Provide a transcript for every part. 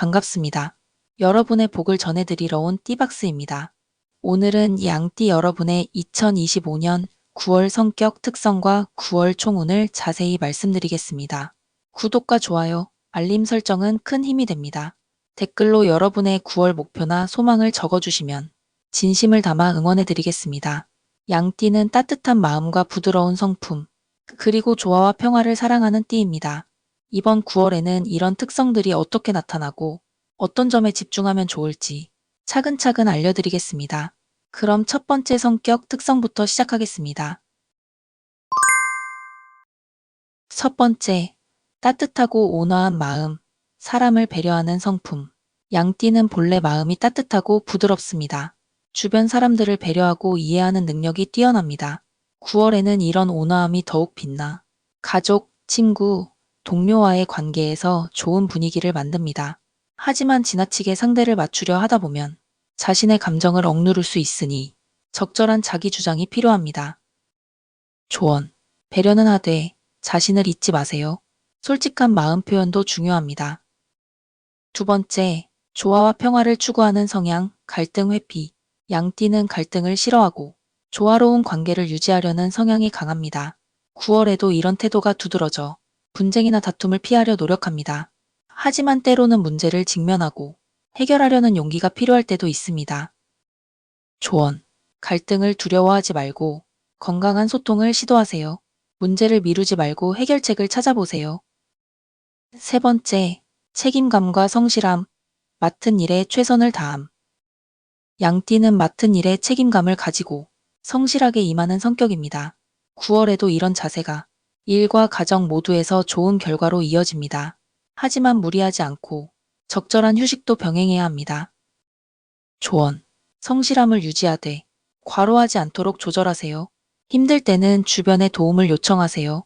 반갑습니다. 여러분의 복을 전해드리러 온 띠박스입니다. 오늘은 양띠 여러분의 2025년 9월 성격 특성과 9월 총운을 자세히 말씀드리겠습니다. 구독과 좋아요, 알림 설정은 큰 힘이 됩니다. 댓글로 여러분의 9월 목표나 소망을 적어주시면 진심을 담아 응원해드리겠습니다. 양띠는 따뜻한 마음과 부드러운 성품, 그리고 조화와 평화를 사랑하는 띠입니다. 이번 9월에는 이런 특성들이 어떻게 나타나고 어떤 점에 집중하면 좋을지 차근차근 알려드리겠습니다. 그럼 첫 번째 성격 특성부터 시작하겠습니다. 첫 번째, 따뜻하고 온화한 마음, 사람을 배려하는 성품. 양띠는 본래 마음이 따뜻하고 부드럽습니다. 주변 사람들을 배려하고 이해하는 능력이 뛰어납니다. 9월에는 이런 온화함이 더욱 빛나 가족, 친구, 동료와의 관계에서 좋은 분위기를 만듭니다. 하지만 지나치게 상대를 맞추려 하다 보면 자신의 감정을 억누를 수 있으니 적절한 자기 주장이 필요합니다. 조언. 배려는 하되 자신을 잊지 마세요. 솔직한 마음 표현도 중요합니다. 두 번째, 조화와 평화를 추구하는 성향, 갈등 회피. 양띠는 갈등을 싫어하고 조화로운 관계를 유지하려는 성향이 강합니다. 9월에도 이런 태도가 두드러져 분쟁이나 다툼을 피하려 노력합니다. 하지만 때로는 문제를 직면하고 해결하려는 용기가 필요할 때도 있습니다. 조언. 갈등을 두려워하지 말고 건강한 소통을 시도하세요. 문제를 미루지 말고 해결책을 찾아보세요. 세 번째, 책임감과 성실함, 맡은 일에 최선을 다함. 양띠는 맡은 일에 책임감을 가지고 성실하게 임하는 성격입니다. 9월에도 이런 자세가 일과 가정 모두에서 좋은 결과로 이어집니다. 하지만 무리하지 않고 적절한 휴식도 병행해야 합니다. 조언. 성실함을 유지하되 과로하지 않도록 조절하세요. 힘들 때는 주변의 도움을 요청하세요.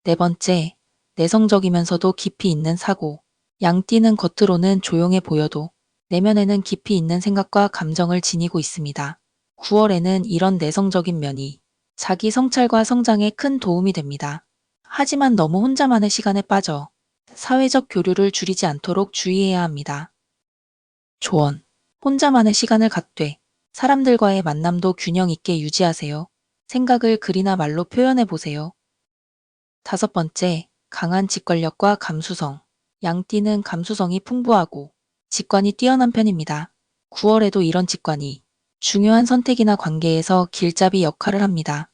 네 번째, 내성적이면서도 깊이 있는 사고. 양띠는 겉으로는 조용해 보여도 내면에는 깊이 있는 생각과 감정을 지니고 있습니다. 9월에는 이런 내성적인 면이 자기 성찰과 성장에 큰 도움이 됩니다. 하지만 너무 혼자만의 시간에 빠져 사회적 교류를 줄이지 않도록 주의해야 합니다. 조언. 혼자만의 시간을 갖되 사람들과의 만남도 균형 있게 유지하세요. 생각을 글이나 말로 표현해 보세요. 다섯 번째, 강한 직관력과 감수성. 양띠는 감수성이 풍부하고 직관이 뛰어난 편입니다. 9월에도 이런 직관이 중요한 선택이나 관계에서 길잡이 역할을 합니다.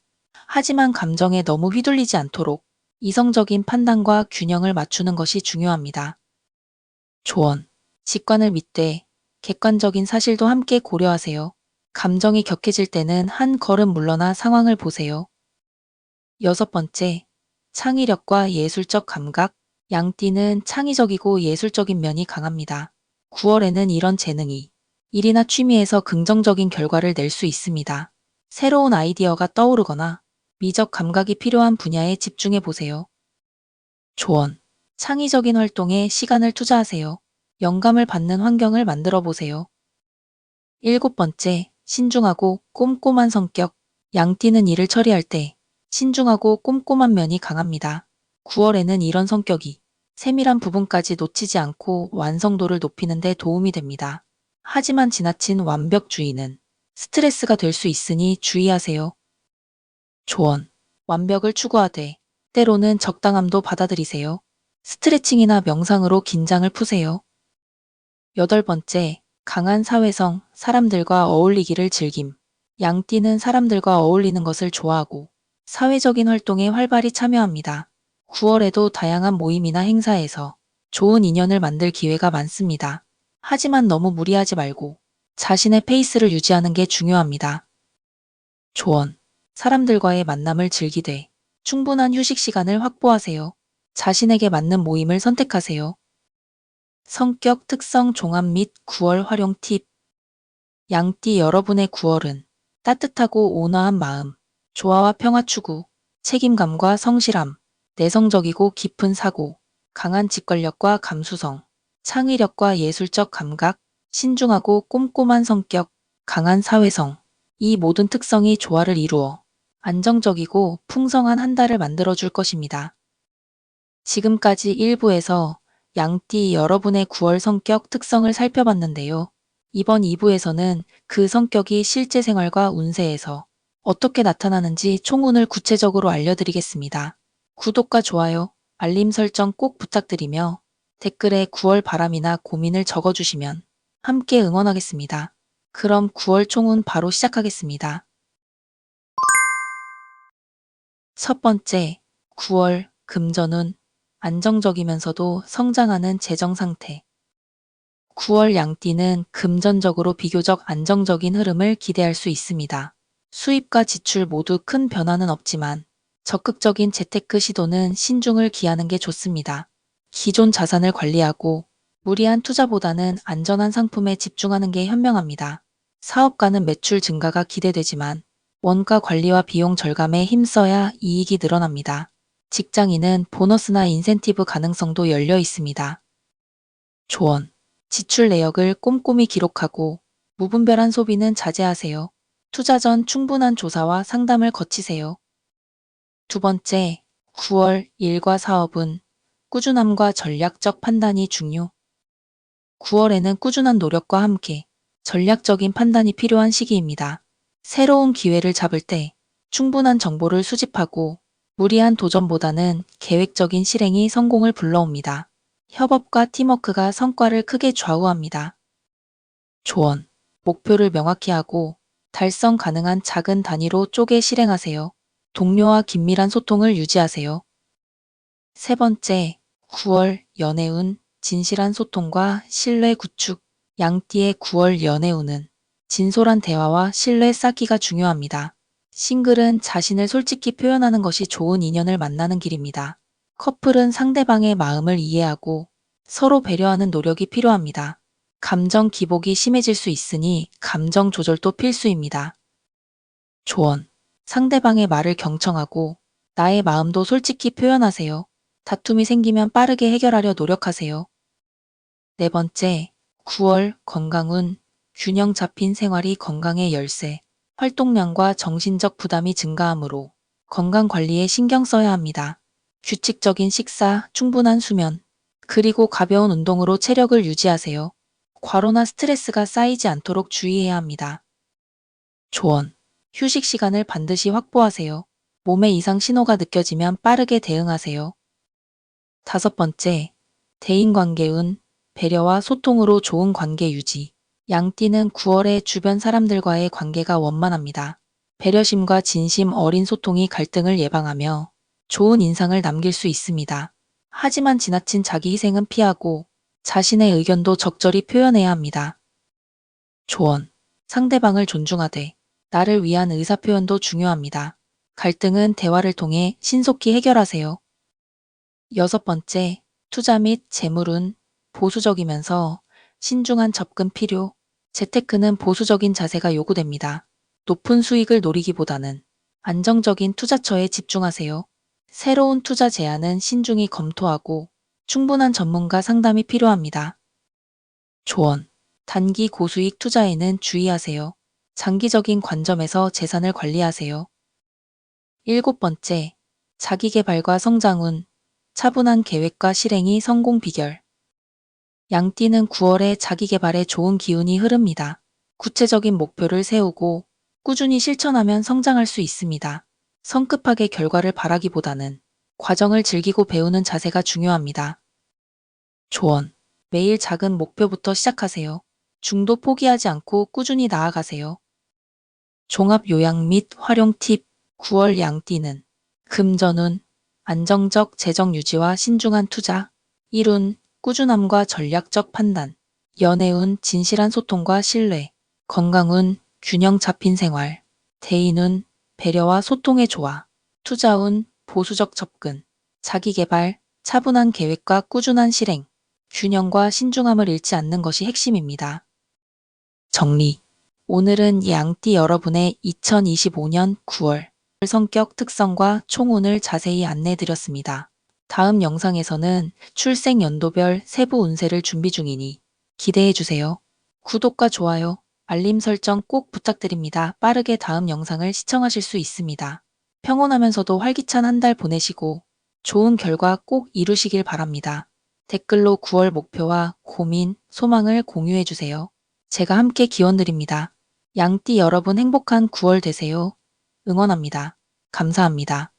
하지만 감정에 너무 휘둘리지 않도록 이성적인 판단과 균형을 맞추는 것이 중요합니다. 조언. 직관을 믿되 객관적인 사실도 함께 고려하세요. 감정이 격해질 때는 한 걸음 물러나 상황을 보세요. 여섯 번째, 창의력과 예술적 감각. 양띠는 창의적이고 예술적인 면이 강합니다. 9월에는 이런 재능이 일이나 취미에서 긍정적인 결과를 낼 수 있습니다. 새로운 아이디어가 떠오르거나 미적 감각이 필요한 분야에 집중해 보세요. 조언. 창의적인 활동에 시간을 투자하세요. 영감을 받는 환경을 만들어 보세요. 일곱 번째, 신중하고 꼼꼼한 성격. 양띠는 일을 처리할 때 신중하고 꼼꼼한 면이 강합니다. 9월에는 이런 성격이 세밀한 부분까지 놓치지 않고 완성도를 높이는 데 도움이 됩니다. 하지만 지나친 완벽주의는 스트레스가 될 수 있으니 주의하세요. 조언. 완벽을 추구하되 때로는 적당함도 받아들이세요. 스트레칭이나 명상으로 긴장을 푸세요. 여덟 번째, 강한 사회성, 사람들과 어울리기를 즐김. 양띠는 사람들과 어울리는 것을 좋아하고 사회적인 활동에 활발히 참여합니다. 9월에도 다양한 모임이나 행사에서 좋은 인연을 만들 기회가 많습니다. 하지만 너무 무리하지 말고 자신의 페이스를 유지하는 게 중요합니다. 조언. 사람들과의 만남을 즐기되 충분한 휴식 시간을 확보하세요. 자신에게 맞는 모임을 선택하세요. 성격 특성 종합 및 9월 활용 팁. 양띠 여러분의 9월은 따뜻하고 온화한 마음, 조화와 평화 추구, 책임감과 성실함, 내성적이고 깊은 사고, 강한 직관력과 감수성, 창의력과 예술적 감각, 신중하고 꼼꼼한 성격, 강한 사회성, 이 모든 특성이 조화를 이루어 안정적이고 풍성한 한 달을 만들어줄 것입니다. 지금까지 1부에서 양띠 여러분의 9월 성격 특성을 살펴봤는데요. 이번 2부에서는 그 성격이 실제 생활과 운세에서 어떻게 나타나는지 총운을 구체적으로 알려드리겠습니다. 구독과 좋아요, 알림 설정 꼭 부탁드리며 댓글에 9월 바람이나 고민을 적어주시면 함께 응원하겠습니다. 그럼 9월 총운 바로 시작하겠습니다. 첫 번째, 9월 금전운, 안정적이면서도 성장하는 재정 상태. 9월 양띠는 금전적으로 비교적 안정적인 흐름을 기대할 수 있습니다. 수입과 지출 모두 큰 변화는 없지만 적극적인 재테크 시도는 신중을 기하는 게 좋습니다. 기존 자산을 관리하고 무리한 투자보다는 안전한 상품에 집중하는 게 현명합니다. 사업가는 매출 증가가 기대되지만 원가 관리와 비용 절감에 힘써야 이익이 늘어납니다. 직장인은 보너스나 인센티브 가능성도 열려 있습니다. 조언. 지출 내역을 꼼꼼히 기록하고 무분별한 소비는 자제하세요. 투자 전 충분한 조사와 상담을 거치세요. 두 번째, 9월 일과 사업은 꾸준함과 전략적 판단이 중요. 9월에는 꾸준한 노력과 함께 전략적인 판단이 필요한 시기입니다. 새로운 기회를 잡을 때 충분한 정보를 수집하고 무리한 도전보다는 계획적인 실행이 성공을 불러옵니다. 협업과 팀워크가 성과를 크게 좌우합니다. 조언. 목표를 명확히 하고 달성 가능한 작은 단위로 쪼개 실행하세요. 동료와 긴밀한 소통을 유지하세요. 세 번째, 9월 연애운, 진실한 소통과 신뢰 구축. 양띠의 9월 연애운은 진솔한 대화와 신뢰 쌓기가 중요합니다. 싱글은 자신을 솔직히 표현하는 것이 좋은 인연을 만나는 길입니다. 커플은 상대방의 마음을 이해하고 서로 배려하는 노력이 필요합니다. 감정 기복이 심해질 수 있으니 감정 조절도 필수입니다. 조언. 상대방의 말을 경청하고 나의 마음도 솔직히 표현하세요. 다툼이 생기면 빠르게 해결하려 노력하세요. 네 번째, 9월 건강운, 균형 잡힌 생활이 건강의 열쇠. 활동량과 정신적 부담이 증가하므로 건강 관리에 신경 써야 합니다. 규칙적인 식사, 충분한 수면, 그리고 가벼운 운동으로 체력을 유지하세요. 과로나 스트레스가 쌓이지 않도록 주의해야 합니다. 조언. 휴식 시간을 반드시 확보하세요. 몸에 이상 신호가 느껴지면 빠르게 대응하세요. 다섯 번째, 대인관계운, 배려와 소통으로 좋은 관계 유지. 양띠는 9월에 주변 사람들과의 관계가 원만합니다. 배려심과 진심 어린 소통이 갈등을 예방하며 좋은 인상을 남길 수 있습니다. 하지만 지나친 자기 희생은 피하고 자신의 의견도 적절히 표현해야 합니다. 조언. 상대방을 존중하되 나를 위한 의사표현도 중요합니다. 갈등은 대화를 통해 신속히 해결하세요. 여섯 번째, 투자 및 재물운, 보수적이면서 신중한 접근 필요. 재테크는 보수적인 자세가 요구됩니다. 높은 수익을 노리기보다는 안정적인 투자처에 집중하세요. 새로운 투자 제안은 신중히 검토하고 충분한 전문가 상담이 필요합니다. 조언. 단기 고수익 투자에는 주의하세요. 장기적인 관점에서 재산을 관리하세요. 일곱 번째, 자기계발과 성장운, 차분한 계획과 실행이 성공 비결. 양띠는 9월에 자기계발에 좋은 기운이 흐릅니다. 구체적인 목표를 세우고 꾸준히 실천하면 성장할 수 있습니다. 성급하게 결과를 바라기보다는 과정을 즐기고 배우는 자세가 중요합니다. 조언. 매일 작은 목표부터 시작하세요. 중도 포기하지 않고 꾸준히 나아가세요. 종합 요약 및 활용 팁. 9월 양띠는 금전운, 안정적 재정 유지와 신중한 투자, 일운, 꾸준함과 전략적 판단, 연애운, 진실한 소통과 신뢰, 건강운, 균형 잡힌 생활, 대인운, 배려와 소통의 조화, 투자운, 보수적 접근, 자기계발, 차분한 계획과 꾸준한 실행, 균형과 신중함을 잃지 않는 것이 핵심입니다. 정리. 오늘은 양띠 여러분의 2025년 9월 성격 특성과 총운을 자세히 안내드렸습니다. 다음 영상에서는 출생 연도별 세부 운세를 준비 중이니 기대해주세요. 구독과 좋아요, 알림 설정 꼭 부탁드립니다. 빠르게 다음 영상을 시청하실 수 있습니다. 평온하면서도 활기찬 한 달 보내시고 좋은 결과 꼭 이루시길 바랍니다. 댓글로 9월 목표와 고민, 소망을 공유해 주세요. 제가 함께 기원 드립니다. 양띠 여러분 행복한 9월 되세요. 응원합니다. 감사합니다.